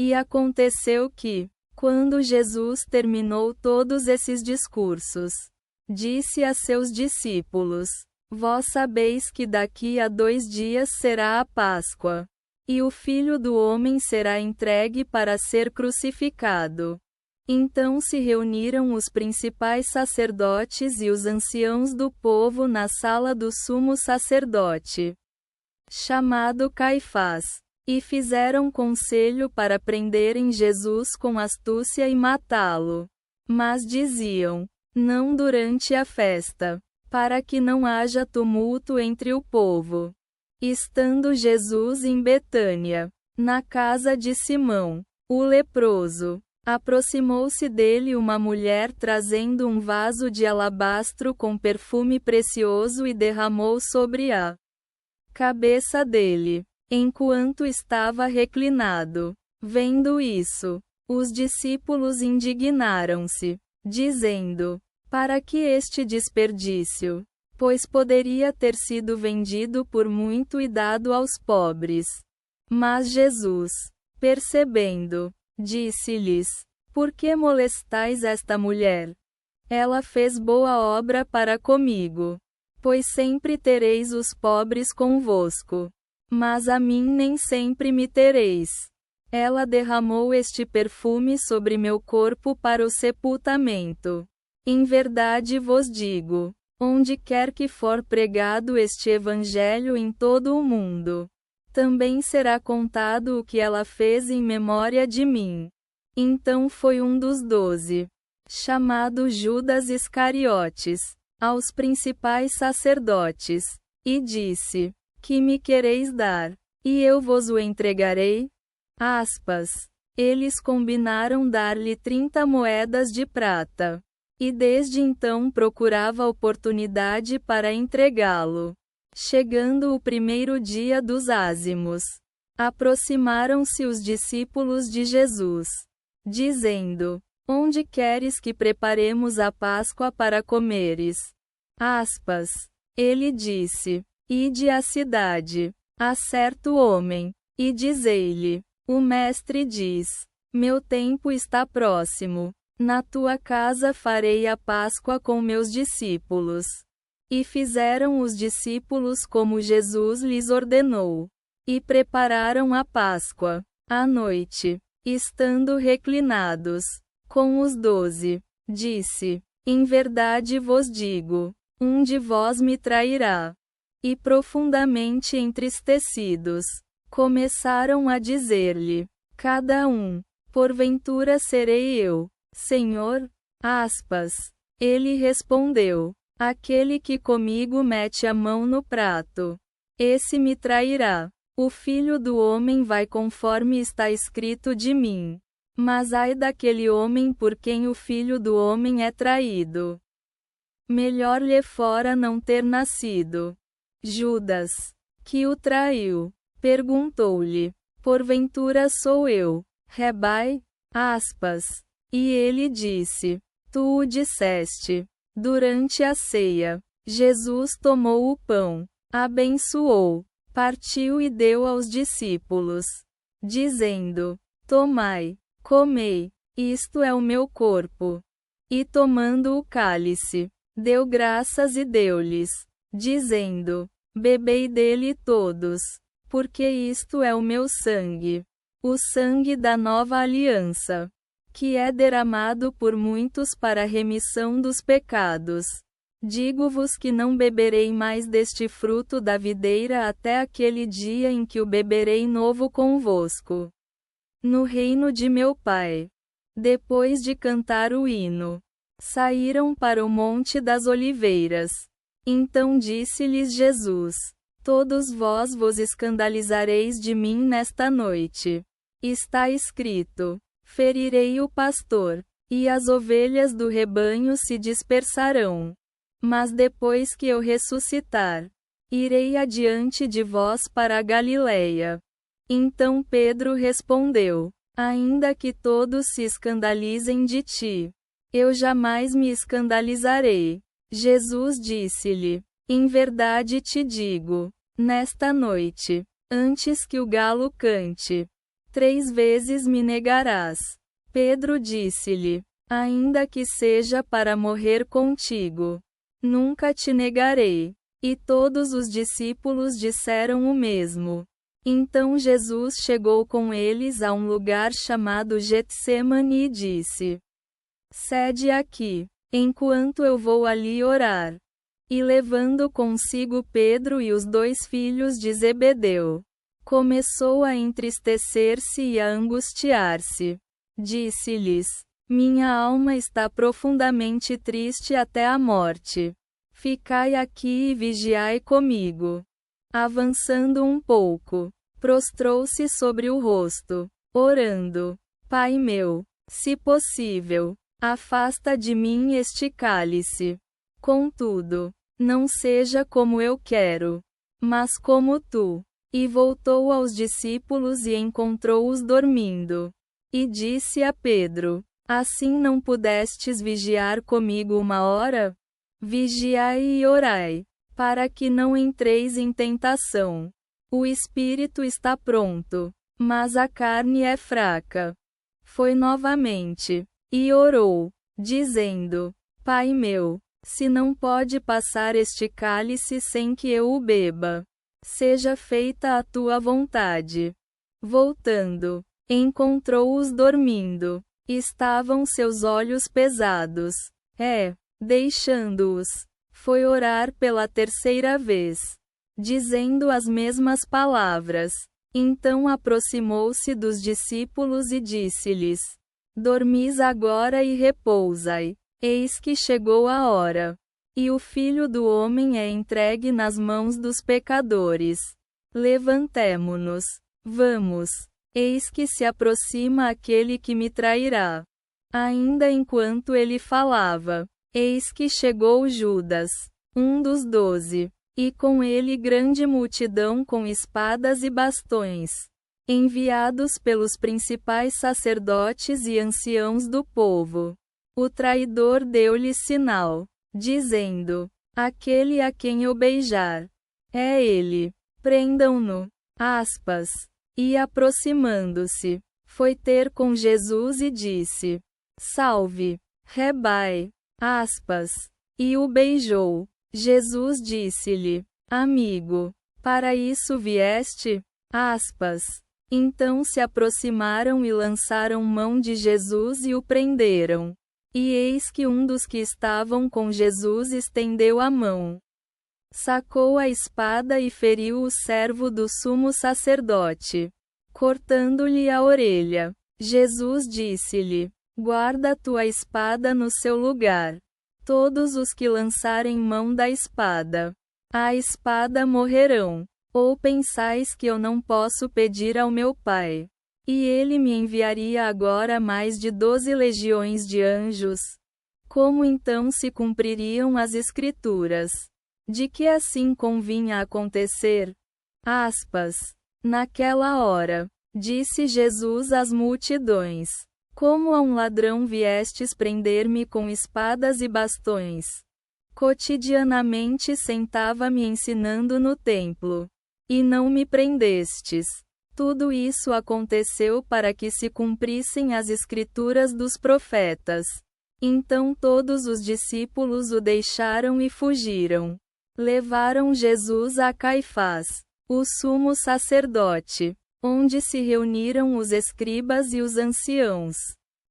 E aconteceu que, quando Jesus terminou todos esses discursos, disse a seus discípulos: Vós sabeis que daqui a 2 dias será a Páscoa, e o Filho do Homem será entregue para ser crucificado. Então se reuniram os principais sacerdotes e os anciãos do povo na sala do sumo sacerdote, chamado Caifás, e fizeram conselho para prenderem Jesus com astúcia e matá-lo. Mas diziam: não durante a festa, para que não haja tumulto entre o povo. Estando Jesus em Betânia, na casa de Simão, o leproso, aproximou-se dele uma mulher trazendo um vaso de alabastro com perfume precioso e derramou sobre a cabeça dele, enquanto estava reclinado. Vendo isso, os discípulos indignaram-se, dizendo: para que este desperdício? Pois poderia ter sido vendido por muito e dado aos pobres. Mas Jesus, percebendo, disse-lhes: por que molestais esta mulher? Ela fez boa obra para comigo. Pois sempre tereis os pobres convosco, mas a mim nem sempre me tereis. Ela derramou este perfume sobre meu corpo para o sepultamento. Em verdade vos digo, onde quer que for pregado este evangelho em todo o mundo, também será contado o que ela fez em memória de mim. Então foi um dos 12, chamado Judas Iscariotes, aos principais sacerdotes, e disse: que me quereis dar? E eu vos o entregarei? Eles combinaram dar-lhe 30 moedas de prata. E desde então procurava oportunidade para entregá-lo. Chegando o primeiro dia dos ázimos, aproximaram-se os discípulos de Jesus, dizendo: onde queres que preparemos a Páscoa para comeres? Ele disse: ide à cidade, a certo homem, e dizei-lhe: o mestre diz, meu tempo está próximo. Na tua casa farei a Páscoa com meus discípulos. E fizeram os discípulos como Jesus lhes ordenou. E prepararam a Páscoa. À noite, estando reclinados, com os 12, disse: em verdade vos digo, um de vós me trairá. E profundamente entristecidos, começaram a dizer-lhe, cada um: porventura serei eu, Senhor? Ele respondeu: aquele que comigo mete a mão no prato, esse me trairá. O Filho do Homem vai conforme está escrito de mim. Mas ai daquele homem por quem o Filho do Homem é traído. Melhor lhe fora não ter nascido. Judas, que o traiu, perguntou-lhe: porventura sou eu, Rabai? E ele disse: tu o disseste. Durante a ceia, Jesus tomou o pão, abençoou, partiu e deu aos discípulos, dizendo: tomai, comei, isto é o meu corpo. E tomando o cálice, deu graças e deu-lhes, dizendo: bebei dele todos, porque isto é o meu sangue, o sangue da nova aliança, que é derramado por muitos para a remissão dos pecados. Digo-vos que não beberei mais deste fruto da videira até aquele dia em que o beberei novo convosco, no reino de meu Pai. Depois de cantar o hino, saíram para o Monte das Oliveiras. Então disse-lhes Jesus: todos vós vos escandalizareis de mim nesta noite. Está escrito: ferirei o pastor, e as ovelhas do rebanho se dispersarão. Mas depois que eu ressuscitar, irei adiante de vós para a Galileia. Então Pedro respondeu: ainda que todos se escandalizem de ti, eu jamais me escandalizarei. Jesus disse-lhe: em verdade te digo, nesta noite, antes que o galo cante, 3 vezes me negarás. Pedro disse-lhe: ainda que seja para morrer contigo, nunca te negarei. E todos os discípulos disseram o mesmo. Então Jesus chegou com eles a um lugar chamado Getsemane e disse: sede aqui, enquanto eu vou ali orar. E levando consigo Pedro e os 2 filhos de Zebedeu, começou a entristecer-se e a angustiar-se. Disse-lhes: minha alma está profundamente triste até a morte. Ficai aqui e vigiai comigo. Avançando um pouco, prostrou-se sobre o rosto, orando: Pai meu, se possível, afasta de mim este cálice. Contudo, não seja como eu quero, mas como tu. E voltou aos discípulos e encontrou-os dormindo. E disse a Pedro: assim não pudestes vigiar comigo 1 hora? Vigiai e orai, para que não entreis em tentação. O espírito está pronto, mas a carne é fraca. Foi novamente, e orou, dizendo: Pai meu, se não pode passar este cálice sem que eu o beba, seja feita a tua vontade. Voltando, encontrou-os dormindo. Estavam seus olhos pesados. Deixando-os, foi orar pela 3ª vez, dizendo as mesmas palavras. Então aproximou-se dos discípulos e disse-lhes: dormis agora e repousai. Eis que chegou a hora, e o Filho do Homem é entregue nas mãos dos pecadores. Levantemo-nos, vamos. Eis que se aproxima aquele que me trairá. Ainda enquanto ele falava, eis que chegou Judas, um dos 12, e com ele grande multidão com espadas e bastões, enviados pelos principais sacerdotes e anciãos do povo. O traidor deu-lhe sinal, dizendo: aquele a quem eu beijar, é ele. Prendam-no. E aproximando-se, foi ter com Jesus e disse: salve, Rabi. E o beijou. Jesus disse-lhe: amigo, para isso vieste? Então se aproximaram e lançaram mão de Jesus e o prenderam. E eis que um dos que estavam com Jesus estendeu a mão, sacou a espada e feriu o servo do sumo sacerdote, cortando-lhe a orelha. Jesus disse-lhe: guarda tua espada no seu lugar. Todos os que lançarem mão da espada, à espada morrerão. Ou pensais que eu não posso pedir ao meu Pai, e ele me enviaria agora mais de 12 legiões de anjos? Como então se cumpririam as Escrituras, de que assim convinha acontecer? Naquela hora, disse Jesus às multidões: como a um ladrão viestes prender-me com espadas e bastões? Cotidianamente sentava-me ensinando no templo, e não me prendestes. Tudo isso aconteceu para que se cumprissem as Escrituras dos profetas. Então todos os discípulos o deixaram e fugiram. Levaram Jesus a Caifás, o sumo sacerdote, onde se reuniram os escribas e os anciãos.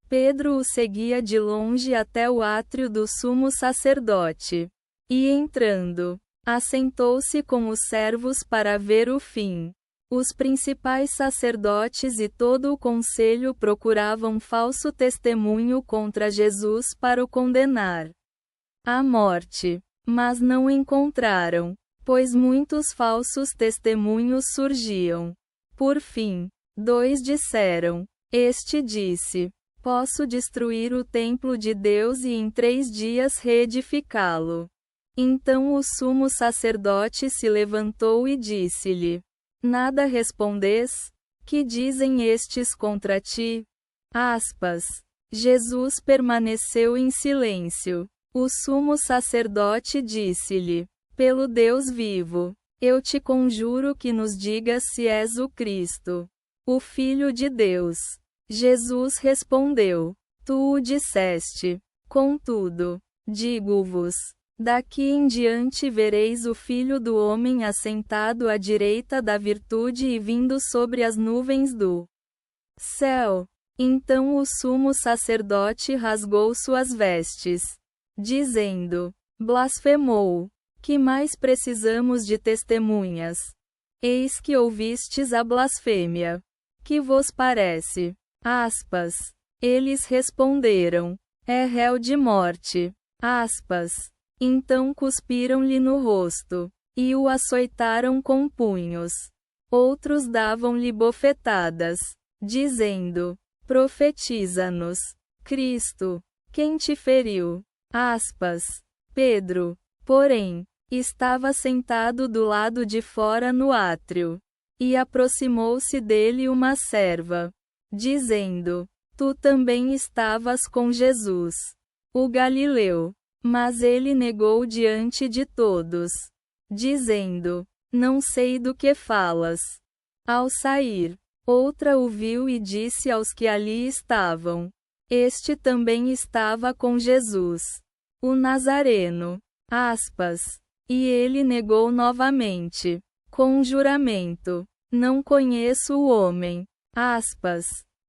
Pedro o seguia de longe até o átrio do sumo sacerdote. E entrando, assentou-se com os servos para ver o fim. Os principais sacerdotes e todo o conselho procuravam falso testemunho contra Jesus para o condenar à morte, mas não encontraram, pois muitos falsos testemunhos surgiam. Por fim, 2 disseram: este disse: posso destruir o templo de Deus e em 3 dias reedificá-lo. Então o sumo sacerdote se levantou e disse-lhe: nada respondes? Que dizem estes contra ti? Jesus permaneceu em silêncio. O sumo sacerdote disse-lhe: pelo Deus vivo, eu te conjuro que nos digas se és o Cristo, o Filho de Deus. Jesus respondeu: Tu o disseste. Contudo, digo-vos, daqui em diante vereis o Filho do Homem assentado à direita da virtude e vindo sobre as nuvens do céu. Então o sumo sacerdote rasgou suas vestes, dizendo: Blasfemou. Que mais precisamos de testemunhas? Eis que ouvistes a blasfêmia. Que vos parece? Aspas. Eles responderam: É réu de morte. Aspas. Então cuspiram-lhe no rosto, e o açoitaram com punhos. Outros davam-lhe bofetadas, dizendo: Profetiza-nos, Cristo. Quem te feriu? Aspas. Pedro, porém, estava sentado do lado de fora no átrio. E aproximou-se dele uma serva, dizendo: Tu também estavas com Jesus, o Galileu. Mas ele negou diante de todos, dizendo: Não sei do que falas. Ao sair, outra o viu e disse aos que ali estavam: Este também estava com Jesus, o Nazareno. Aspas. E ele negou novamente, com juramento: Não conheço o homem. Aspas.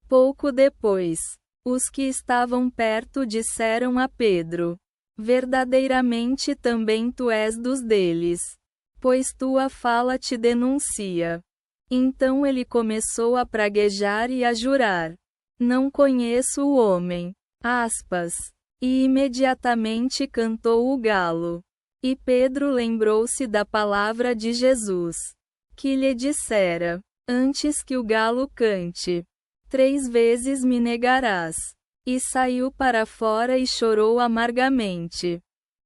Pouco depois, os que estavam perto disseram a Pedro: Verdadeiramente também tu és dos deles, pois tua fala te denuncia. Então ele começou a praguejar e a jurar: Não conheço o homem. Aspas. E imediatamente cantou o galo. E Pedro lembrou-se da palavra de Jesus, que lhe dissera: Antes que o galo cante, 3 vezes me negarás. E saiu para fora e chorou amargamente.